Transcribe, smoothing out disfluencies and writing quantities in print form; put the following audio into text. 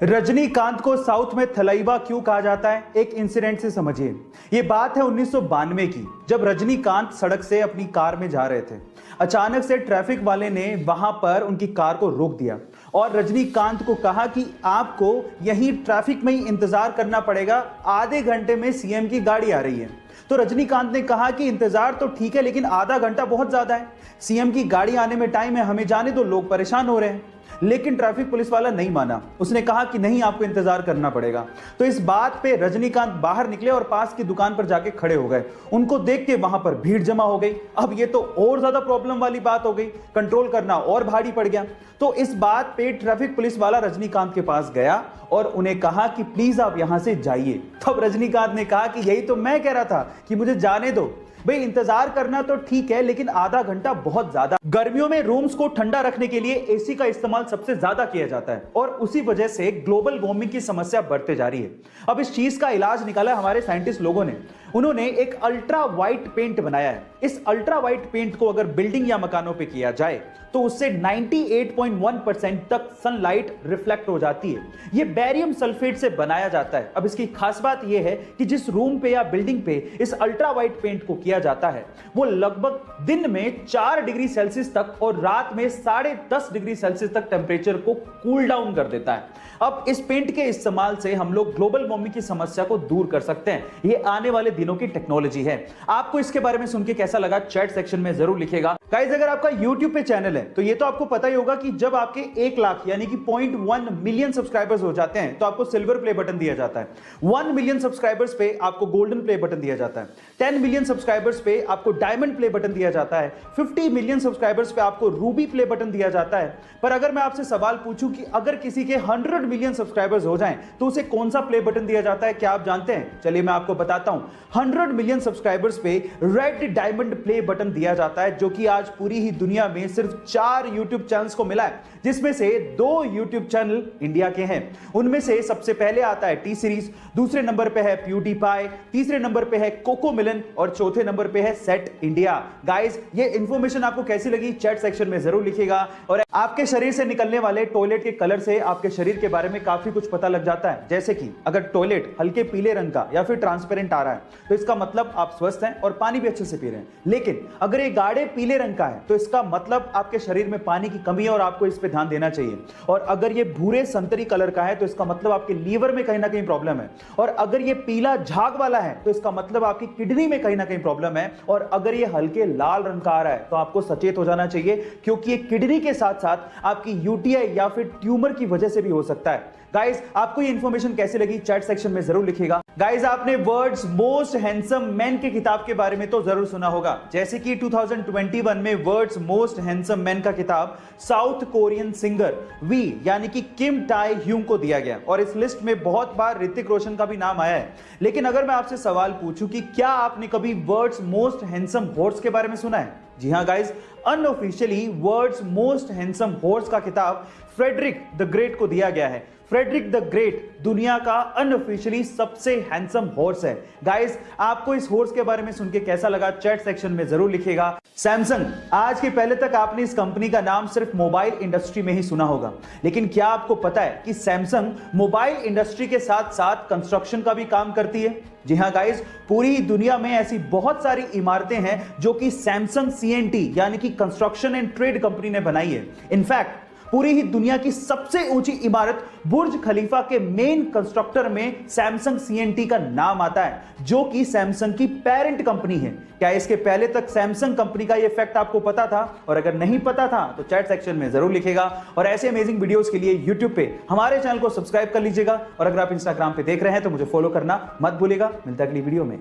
रजनीकांत को साउथ में थलाइवा क्यों कहा जाता है, एक इंसिडेंट से समझिए। ये बात है 1992 की, जब रजनीकांत सड़क से अपनी कार में जा रहे थे। अचानक से ट्रैफिक वाले ने वहां पर उनकी कार को रोक दिया और रजनीकांत को कहा कि आपको यहीं ट्रैफिक में ही इंतजार करना पड़ेगा, आधे घंटे में सीएम की गाड़ी आ रही है। तो रजनीकांत ने कहा कि इंतजार तो ठीक है, लेकिन आधा घंटा बहुत ज्यादा है, सीएम की गाड़ी आने में टाइम है, हमें जाने दो, लोग परेशान हो रहे हैं। लेकिन ट्रैफिक पुलिस वाला नहीं माना, उसने कहा कि नहीं, आपको इंतजार करना पड़ेगा। तो इस बात पे रजनीकांत बाहर निकले और पास की दुकान पर जाके खड़े हो गए। उनको देख के वहां पर भीड़ जमा हो गई। अब ये तो और ज्यादा प्रॉब्लम वाली बात हो गई, कंट्रोल करना और भारी पड़ गया। तो इस बात पे ट्रैफिक पुलिस वाला रजनीकांत के पास गया और उन्हें कहा कि प्लीज आप यहां से जाइए। तब रजनीकांत ने कहा कि यही तो मैं कह रहा था कि मुझे जाने दो भाई, इंतजार करना तो ठीक है, लेकिन आधा घंटा बहुत ज्यादा। गर्मियों में रूम्स को ठंडा रखने के लिए एसी का इस्तेमाल सबसे ज्यादा किया जाता है और उसी वजह से ग्लोबल वार्मिंग की समस्या बढ़ते जा रही है। अब इस चीज का इलाज निकाला हमारे साइंटिस्ट लोगों ने। उन्होंने एक अल्ट्रा वाइट पेंट बनाया है। इस अल्ट्रा वाइट पेंट को अगर बिल्डिंग या मकानों पे किया जाए तो उससे 98.1% तक सनलाइट रिफ्लेक्ट हो जाती है। यह बेरियम सल्फेट से बनाया जाता है। अब इसकी खास बात यह है कि जिस रूम पे या बिल्डिंग पे इस अल्ट्रा वाइट पेंट को किया जाता है वो लगभग दिन में 4 डिग्री सेल्सियस तक और रात में 10.5 डिग्री सेल्सियस तक टेम्परेचर को कूल डाउन कर देता है। अब इस पेंट के इस्तेमाल से हम लोग ग्लोबल वार्मिंग की समस्या को दूर कर सकते हैं। ये आने वाले दिनों की टेक्नोलॉजी है। आपको इसके बारे में सुन के कैसा लगा, चैट सेक्शन में जरूर लिखिएगा। गाइस, अगर आपका YouTube पे चैनल है तो ये तो आपको पता ही होगा कि जब आपके 1 लाख यानी कि 0.1 मिलियन सब्सक्राइबर्स हो जाते हैं तो आपको सिल्वर प्ले बटन दिया जाता है। 1 मिलियन सब्सक्राइबर्स पे आपको गोल्डन प्ले बटन दिया जाता है। 10 मिलियन सब्सक्राइबर्स पे आपको डायमंड प्ले बटन दिया जाता है। 50 मिलियन सब्सक्राइबर्स पे आपको रूबी प्ले बटन दिया जाता है। पर अगर मैं आपसे सवाल पूछूं कि अगर किसी के 100 मिलियन सब्सक्राइबर्स हो जाएं तो उसे कौन सा प्ले बटन दिया जाता है, क्या आप जानते हैं? चलिए मैं आपको बताता हूं। 100 मिलियन सब्सक्राइबर्स पे रेड डायमंड प्ले बटन दिया जाता है, जो कि आज पूरी ही दुनिया में सिर्फ 4 यूट्यूब चैनल्स को मिला है, जिसमें से 2 यूट्यूब चैनल इंडिया के हैं। उनमें से सबसे पहले आता है टी सीरीज, दूसरे नंबर पे है प्यूडीपाई, तीसरे नंबर पे है कोको मिलन और चौथे नंबर पे है सेट इंडिया। गाइस, ये इंफॉर्मेशन आपको कैसी लगी चैट सेक्शन में जरूर लिखिएगा। और आपके शरीर से निकलने वाले टॉयलेट के कलर से आपके शरीर के बारे में काफी कुछ पता लग जाता है। जैसे कि अगर टॉयलेट हल्के पीले रंग का या फिर ट्रांसपेरेंट आ रहा है तो इसका मतलब आप स्वस्थ हैं और पानी भी अच्छे से पी रहे हैं। लेकिन अगर ये गाढ़े पीले रंग का है तो इसका मतलब आपके शरीर में पानी की कमी है और आपको इस पे ध्यान देना चाहिए। और अगर ये भूरे संतरी कलर का है तो इसका मतलब आपके लीवर में कहीं ना कहीं प्रॉब्लम है। और अगर ये पीला झाग वाला है तो इसका मतलब आपकी किडनी में कहीं ना कहीं प्रॉब्लम है। और अगर ये हल्के लाल रंग का आ रहा है तो आपको सचेत हो जाना चाहिए, क्योंकि ये किडनी के साथ साथ आपकी यूटीआई या फिर ट्यूमर की वजह से भी हो सकता है। गाइस, आपको ये इंफॉर्मेशन कैसी लगी चैट सेक्शन में जरूर लिखिएगा। गाइस, आपने वर्ल्ड्स मोस्ट हैंडसम मैन के किताब के बारे में तो जरूर सुना होगा। जैसे कि 2021 में वर्ल्ड्स मोस्ट हैंडसम मैन का किताब साउथ कोरियन सिंगर वी यानी कि किम टाई ह्यूंग को दिया गया और इस लिस्ट में बहुत बार ऋतिक रोशन का भी नाम आया है। लेकिन अगर मैं आपसे सवाल पूछूं कि क्या आपने कभी वर्ल्ड्स मोस्ट हैंडसम हॉर्स के बारे में सुना है? जी हां guys, unofficially world's most handsome horse का किताब फ्रेडरिक द ग्रेट को दिया गया है। फ्रेडरिक द ग्रेट दुनिया का अनऑफिशियली सबसे हैंडसम हॉर्स है। गाइस, आपको इस हॉर्स के बारे में सुन के कैसा लगा चैट सेक्शन में जरूर लिखिएगा। सैमसंग, आज के पहले तक आपने इस कंपनी का नाम सिर्फ मोबाइल इंडस्ट्री में ही सुना होगा, लेकिन क्या आपको पता है कि सैमसंग मोबाइल इंडस्ट्री के साथ साथ कंस्ट्रक्शन का भी काम करती है? जी हां गाइस, पूरी दुनिया में ऐसी बहुत सारी इमारतें हैं जो कि सैमसंग सीएनटी यानी कि कंस्ट्रक्शन एंड ट्रेड कंपनी ने बनाई है। इनफैक्ट पूरी ही दुनिया की सबसे ऊंची इमारत बुर्ज खलीफा के मेन कंस्ट्रक्टर में सैमसंग सीएनटी का नाम आता है, जो कि सैमसंग की पेरेंट कंपनी है। क्या इसके पहले तक सैमसंग कंपनी का ये फैक्ट आपको पता था? और अगर नहीं पता था तो चैट सेक्शन में जरूर लिखेगा। और ऐसे अमेजिंग वीडियोस के लिए यूट्यूब पे हमारे चैनल को सब्सक्राइब कर लीजिएगा। और अगर आप इंस्टाग्राम पे देख रहे हैं तो मुझे फॉलो करना मत भूलिएगा। मिलता है अगली वीडियो में।